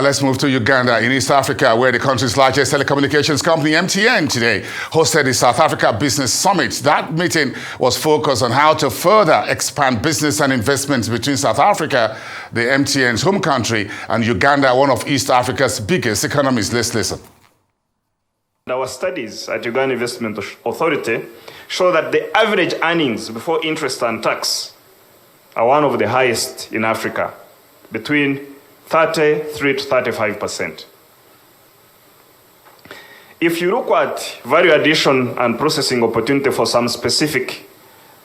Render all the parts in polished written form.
Let's move to Uganda in East Africa, where the country's largest telecommunications company, MTN, today hosted the South Africa Business Summit. That meeting was focused on how to further expand business and investments between South Africa, the MTN's home country, and Uganda, one of East Africa's biggest economies. Let's listen. Our studies at Uganda Investment Authority show that the average earnings before interest and tax are one of the highest in Africa, between 33 to 35%. If you look at value addition and processing opportunity for some specific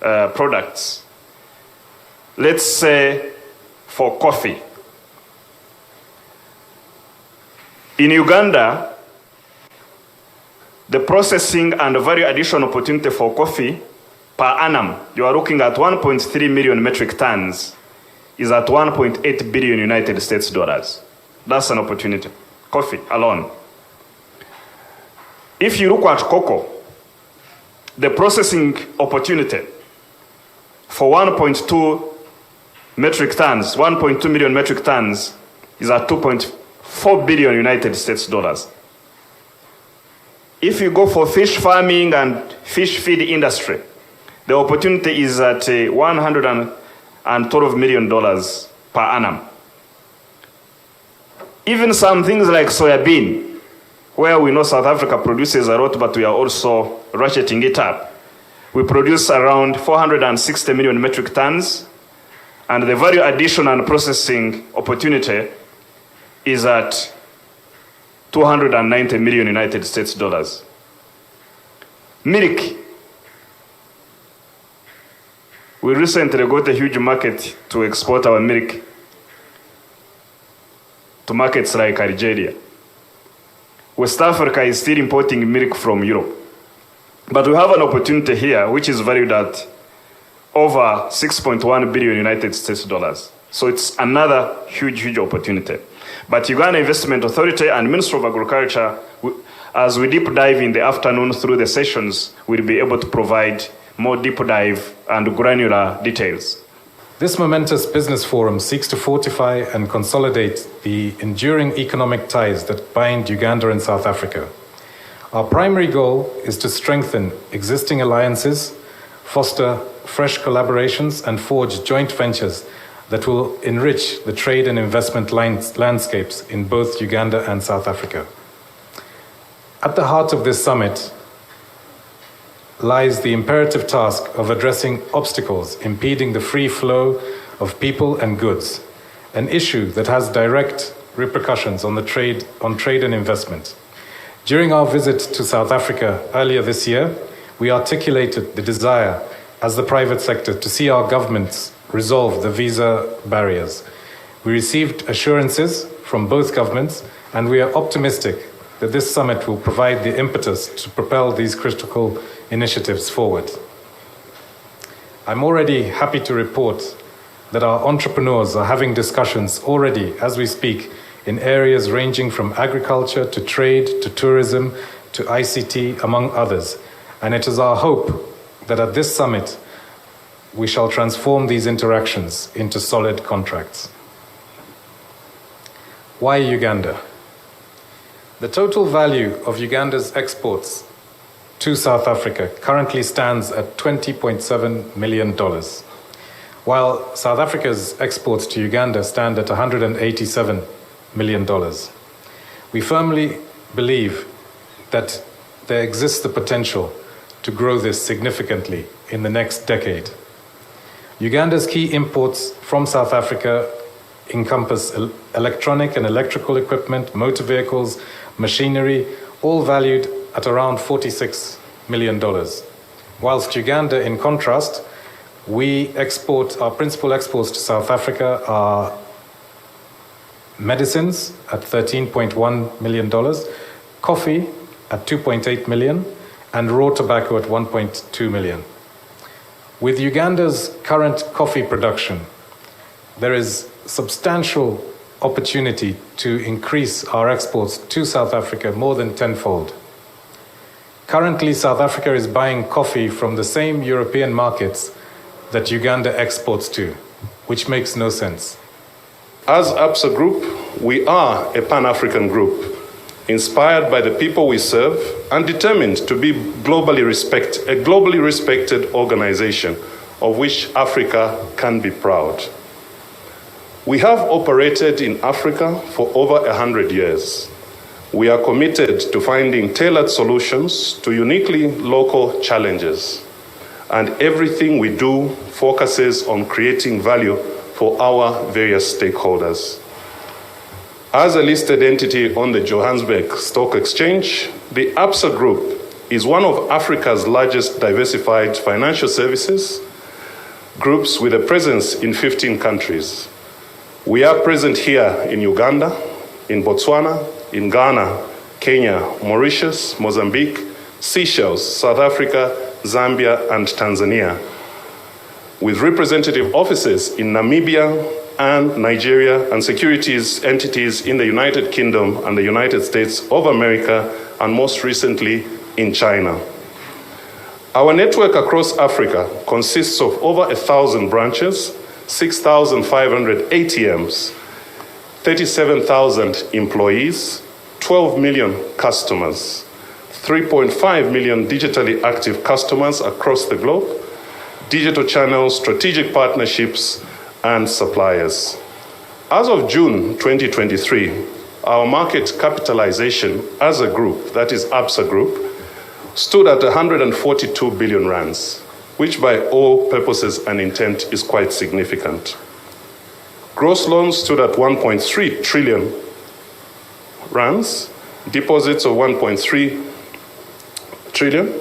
products, let's say for coffee. In Uganda, the processing and value addition opportunity for coffee per annum, you are looking at 1.3 million metric tons, is at 1.8 billion United States dollars. That's an opportunity. Coffee alone. If you look at cocoa, the processing opportunity for 1.2 metric tons, 1.2 million metric tons, is at 2.4 billion United States dollars. If you go for fish farming and fish feed industry, the opportunity is at $112 million per annum. Even some things like soybean, where we know South Africa produces a lot, but we are also ratcheting it up. We produce around 460 million metric tons, and the value addition and processing opportunity is at 290 million United States dollars. Milk. We recently got a huge market to export our milk to markets like Algeria. West Africa is still importing milk from Europe. But we have an opportunity here which is valued at over 6.1 billion United States dollars. So it's another huge opportunity. But Uganda Investment Authority and Ministry of Agriculture, as we deep dive in the afternoon through the sessions, will be able to provide more deep dive and granular details. This momentous business forum seeks to fortify and consolidate the enduring economic ties that bind Uganda and South Africa. Our primary goal is to strengthen existing alliances, foster fresh collaborations, and forge joint ventures that will enrich the trade and investment landscapes in both Uganda and South Africa. At the heart of this summit lies the imperative task of addressing obstacles impeding the free flow of people and goods, an issue that has direct repercussions on trade and investment. During our visit to South Africa earlier this year, we articulated the desire as the private sector to see our governments resolve the visa barriers. We received assurances from both governments, and we are optimistic that this summit will provide the impetus to propel these critical initiatives forward. I'm already happy to report that our entrepreneurs are having discussions already as we speak in areas ranging from agriculture to trade to tourism to ICT, among others. And it is our hope that at this summit we shall transform these interactions into solid contracts. Why Uganda? The total value of Uganda's exports to South Africa currently stands at $20.7 million, while South Africa's exports to Uganda stand at $187 million. We firmly believe that there exists the potential to grow this significantly in the next decade. Uganda's key imports from South Africa encompass electronic and electrical equipment, motor vehicles, machinery, all valued at around $46 million. Whilst Uganda, in contrast, our principal exports to South Africa are medicines at $13.1 million, coffee at $2.8 million, and raw tobacco at $1.2 million. With Uganda's current coffee production, there is substantial opportunity to increase our exports to South Africa more than tenfold. Currently, South Africa is buying coffee from the same European markets that Uganda exports to, which makes no sense. As Absa Group, we are a Pan-African group, inspired by the people we serve and determined to be a globally respected organization of which Africa can be proud. We have operated in Africa for over 100 years. We are committed to finding tailored solutions to uniquely local challenges, and everything we do focuses on creating value for our various stakeholders. As a listed entity on the Johannesburg Stock Exchange, the Absa Group is one of Africa's largest diversified financial services groups with a presence in 15 countries. We are present here in Uganda, in Botswana, in Ghana, Kenya, Mauritius, Mozambique, Seychelles, South Africa, Zambia, and Tanzania, with representative offices in Namibia and Nigeria, and securities entities in the United Kingdom and the United States of America, and most recently in China. Our network across Africa consists of over 1,000 branches, 6,500 ATMs, 37,000 employees, 12 million customers, 3.5 million digitally active customers across the globe, digital channels, strategic partnerships, and suppliers. As of June 2023, our market capitalization as a group, that is Absa Group, stood at 142 billion rands, which by all purposes and intent is quite significant. Gross loans stood at 1.3 trillion rands, deposits of 1.3 trillion,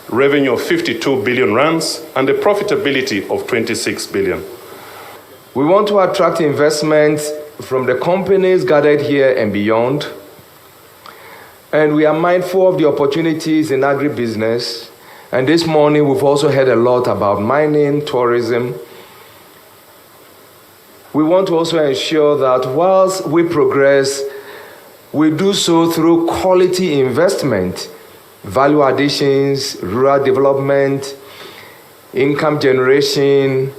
revenue of 52 billion rands, and a profitability of 26 billion. We want to attract investments from the companies gathered here and beyond. And we are mindful of the opportunities in agribusiness. And this morning, we've also heard a lot about mining, tourism. We want to also ensure that whilst we progress, we do so through quality investment, value additions, rural development, income generation,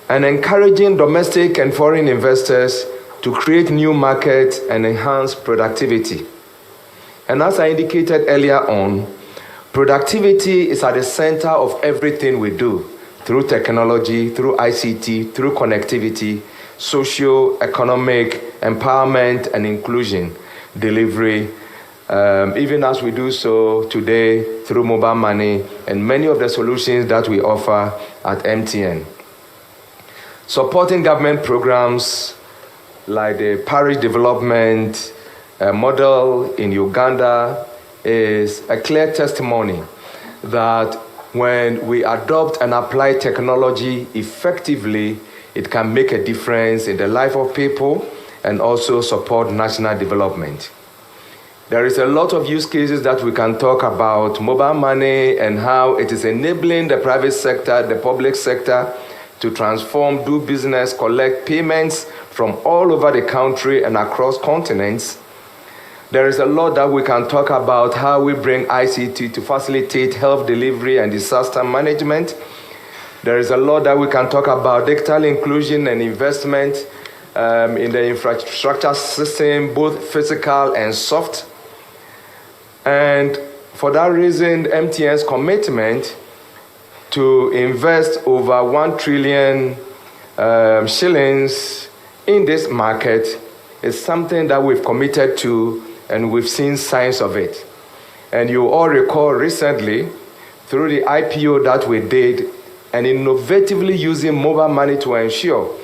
and encouraging domestic and foreign investors to create new markets and enhance productivity. And as I indicated earlier on, productivity is at the center of everything we do, through technology, through ICT, through connectivity, socio-economic empowerment and inclusion, delivery, even as we do so today through mobile money and many of the solutions that we offer at MTN. Supporting government programs like the parish development model in Uganda is a clear testimony that when we adopt and apply technology effectively, it can make a difference in the life of people and also support national development. There is a lot of use cases that we can talk about mobile money and how it is enabling the private sector, the public sector, to transform, do business, collect payments from all over the country and across continents. There is a lot that we can talk about how we bring ICT to facilitate health delivery and disaster management. There is a lot that we can talk about digital inclusion and investment in the infrastructure system, both physical and soft. And for that reason, MTN's commitment to invest over 1 trillion shillings in this market is something that we've committed to, and we've seen signs of it. And you all recall recently, through the IPO that we did, and innovatively using mobile money to ensure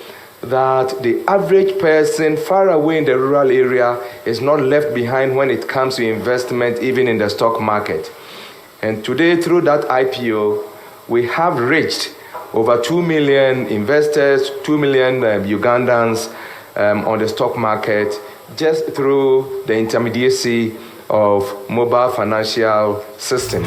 that the average person far away in the rural area is not left behind when it comes to investment, even in the stock market. And today, through that IPO, we have reached over 2 million investors, 2 million Ugandans on the stock market, just through the intermediacy of mobile financial system.